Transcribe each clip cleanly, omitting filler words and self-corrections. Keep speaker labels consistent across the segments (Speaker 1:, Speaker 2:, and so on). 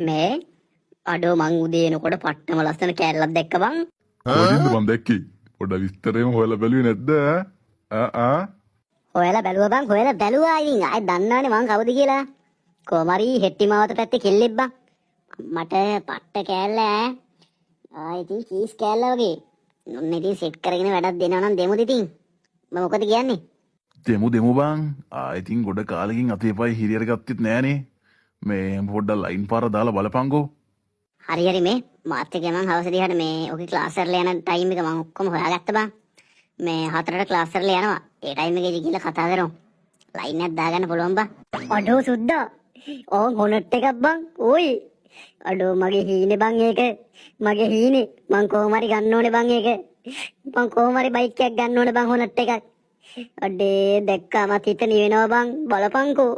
Speaker 1: මේ අඩෝ මං උදේ එනකොට පට්ටම ලස්සන කෑල්ලක් දැක්ක බං.
Speaker 2: කොහෙන්ද මම දැක්කේ? පොඩ්ඩක් විස්තරේම හොයලා බැලුවේ නැද්ද?
Speaker 1: හොයලා බැලුවා බං, හොයලා බැලුවා. ඉතින් ආයෙ දන්නවනේ මං කවුද කියලා. කොමාරි හෙට්ටිමාවත පැත්තේ කෙල්ලෙක් බං. මට පට්ට කෑල්ල ඉතින් චීස් කෑල්ල වගේ. ඔන්න ඉතින් සෙට් කරගෙන වැඩක් දෙනවා නම් දෙමුද ඉතින්. මම මොකද කියන්නේ?
Speaker 2: දෙමු බං. ඉතින් ගොඩ කාලෙකින් අතේ පයි හිරියර ගත්තෙත් නෑනේ. මේ පොඩ්ඩක් ලයින් පාර දාලා බලපංකෝ.
Speaker 1: හරි හරි මේ මාත් එක්ක මං හවස දිහාට මේ ඔගේ ක්ලාස් වල යන ටයිම් එක මං ඔක්කොම හොයාගත්තා බං. මේ 4ට ක්ලාස් වල යනවා. ඒ ටයිම් එකේදී ගිහලා කතා කරමු. ලයින් එකක් දාගන්න පුළුවන් බං. අඩෝ සුද්දා. ඕන් හොනට් එකක් බං. ඕයි. අඩෝ මගේ හීනේ බං ඒක. මගේ හීනේ. මං කොහොම හරි ගන්න ඕනේ බං ඒක. මං කොහොම හරි බයික් එකක් ගන්න ඕනේ බං හොනට් එකක්. අඩේ දැක්කම හිත නිවෙනවා බං. බලපංකෝ.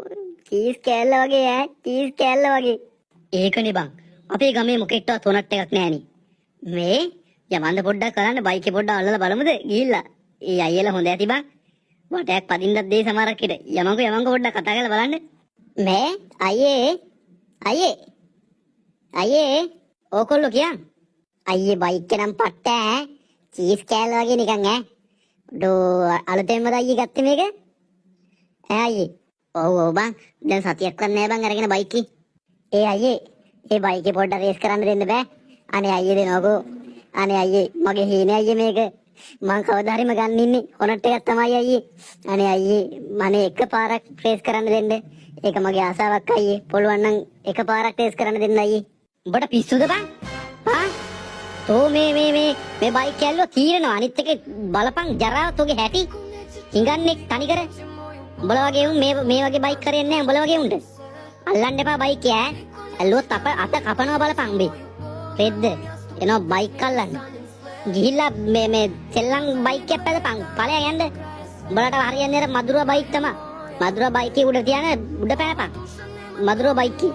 Speaker 1: චීස් කෑල්ල වගේ චීස් කෑල්ල වගේ. ඒකනේ බං. අපේ ගමේ මොකෙක්ටවත් හොනට් එකක් නෑනේ. මේ යමන්ද පොඩ්ඩක් කරන්න බයිකේ පොඩ්ඩක් අල්ලලා බලමුද ගිහිල්ලා. ඒ අයියලා හොඳ ඇති බං. වටයක් පදින්නත් දෙයි සමහරක් ඉත. යමන්කෝ පොඩ්ඩක් කතා කරලා බලන්න. මේ අයියේ ඕකොල්ලෝ කියන්. අයියේ බයික් එක නම් පට්ට චීස් කෑල්ල වගේ නිකන් ඩෝ අලුතෙන්ම අයියේ ගත්තේ මේක. අයියේ. ඔව් බං. දැන් සතියක්වත් නෑ බං අරගෙන බයිකේ. ඒ අයියේ ඒ බයිකේ පොඩ්ඩක් රේස් කරන්න දෙන්න බෑ. අනේ අයියේ දෙනවකෝ. අනේ අයියේ මගේ හීනේ අයියේ මේක. මං කවදා හරිම ගන්න ඉන්නේ හොනට් එකක් තමයි අයියේ. අනේ අයියේ මනේ එකපාරක් රේස් කරන්න දෙන්න. ඒක මගේ ආසාවක් අයියේ. පුළුවන් නම් එකපාරක් රේස් කරන්න දෙන්න අයියේ. උඹට පිස්සුද බං? තෝ මේ බයික් කැල්ලෝ තීරනවා. අනිත් එක බලපන් ජරාව තෝගේ හැටි. හිඟන්නේ තනිකර. උඹලා වගේ උන් මේ වගේ බයික් කරන්නේ නැහැ උඹලා වගේ උන්ට. අල්ලන්න එපා බයික් ඇල්ලුවොත් අත කපනවා බලපන් උඹේ. රෙද්ද එනවා බයික් අල්ලන්න. ගිහිල්ලා මේ සෙල්ලම් බයික් එක පැදපන්. ඵලයන් යන්න. උඹලට හරියන්නේ මදුරුවා බයික් තමයි. මදුරුවා බයිකේ උඩ තියන උඩ පැනපන්. මදුරුවා බයිකේ.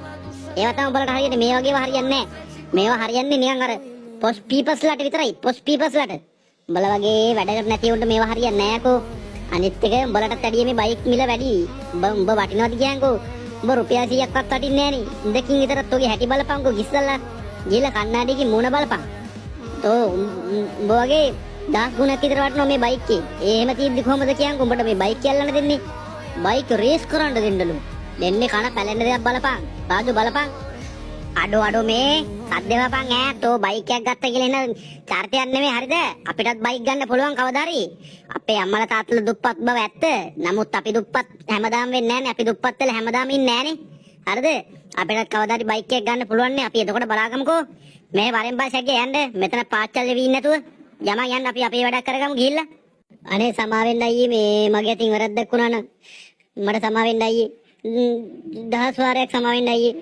Speaker 1: ඒවා තමයි උඹලට හරියන්නේ. මේ වගේව හරියන්නේ නැහැ. මේවා හරියන්නේ නිකන් අර පොස් පීපස්ලාට විතරයි. පොස් පීපස්ලාට. උඹලා වගේ වැඩකට නැති උන්ට මේවා හරියන්නේ නැහැ කෝ. අනිත් එක උඹලට වැඩිය මේ බයික් මිල වැඩි. උඹ වටිනවද කියන්කෝ. උඹ රුපියල් 100ක්වත් වටින්නේ නැහැ නේ. ඉඳකින් විතරත් ඔගේ හැටි බලපන්කෝ ගිස්සලා. ගිහලා කණ්ණාඩියකින් මූණ බලපන්. තෝ උඹ වගේ 10 ගුණක් විතර වටනවා මේ බයික් එකේ. එහෙම තියෙද්දි කොහමද කියන්කෝ උඹට මේ බයික් යල්ලන්න දෙන්නේ? බයික් රේස් කරන්න දෙන්නලු. දෙන්නේ කන පැලෙන්න දෙයක් බලපන්. රාජු බලපන්. අඩෝ මේ සද්දේවපන් තෝ බයික් එකක් ගත්ත කියලා එන චර්තයක් නෙමෙයි හරිද? අපිටත් බයික් ගන්න පුළුවන් කවදා හරි. අපේ අම්මලා තාත්තලා දුප්පත් බව ඇත්ත. නමුත් අපි දුප්පත් හැමදාම වෙන්නේ නැහනේ. අපි දුප්පත් වෙලා හැමදාම ඉන්නේ නැහනේ. හරිද? අපිටත් කවදා හරි බයික් එකක් ගන්න පුළුවන් නේ. අපි එතකොට බලාගමුකෝ. මේ වරෙන් බාසගේ යන්න. මෙතන පාච්චල් වෙවි ඉන්නේ නැතුව. යමන් යන්න අපි අපේ වැඩක් කරගමු ගිහිල්ලා. අනේ සමාවෙන්න අයියේ මේ මගේ අතින් වැරද්දක් වුණා නම් මට සමාවෙන්න අයියේ. දහස් වාරයක් සමාවෙන්න අයියේ.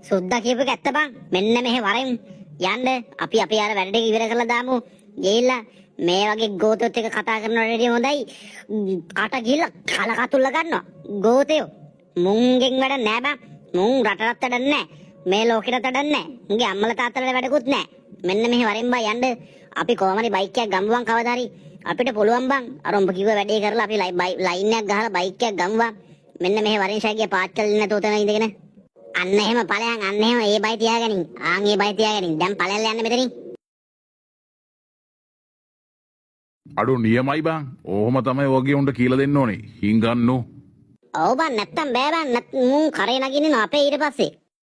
Speaker 1: සුද්දා කියපේක ඇත්ත බං. මෙන්න මෙහෙ වරෙන් යන්න අපි අර වැඩ ටික ඉවර කරලා දාමු. ගිහිල්ලා මේ වගේ ගෝතොත් එක කතා කරනවට වැඩිය හොඳයි. කාට ගිහිල්ලා කලකතුල්ල ගන්නවා. ගෝතයෝ මුංගෙන් වැඩ නෑ බං. මුං රටරත් වැඩ නෑ. මේ ලෝකෙට වැඩ නෑ. මුගේ අම්මලා තාත්තලා වැඩකුත් නෑ. මෙන්න මෙහෙ වරෙන් බං යන්න. අපි කොහොම හරි බයික් එකක් ගමු බං කවදා හරි. අපිට පුළුවන් බං. අර උඹ කිව්ව වැඩේ කරලා අපි ලයින් එකක් ගහලා බයික් එකක් ගමු බං. මෙන්න මෙහෙ වරෙන් ශාගිය පාච්චල් නැතෝ තන ඉඳගෙන. අන්න එහෙම ඵලයන් අන්න එහෙම ඒ බයි තියාගනින්. ඒ බයි තියාගනින්. දැන් ඵලයන් යන්න මෙතනින්.
Speaker 2: අඩෝ නියමයි බං. ඕහම තමයි වගේ උන්ට කියලා දෙන්න ඕනේ. හිඟන්නෝ.
Speaker 1: ඔව් බං නැත්තම් බෑ බං. මුන් කරේ නගින්නේ අපේ ඊට පස්සේ.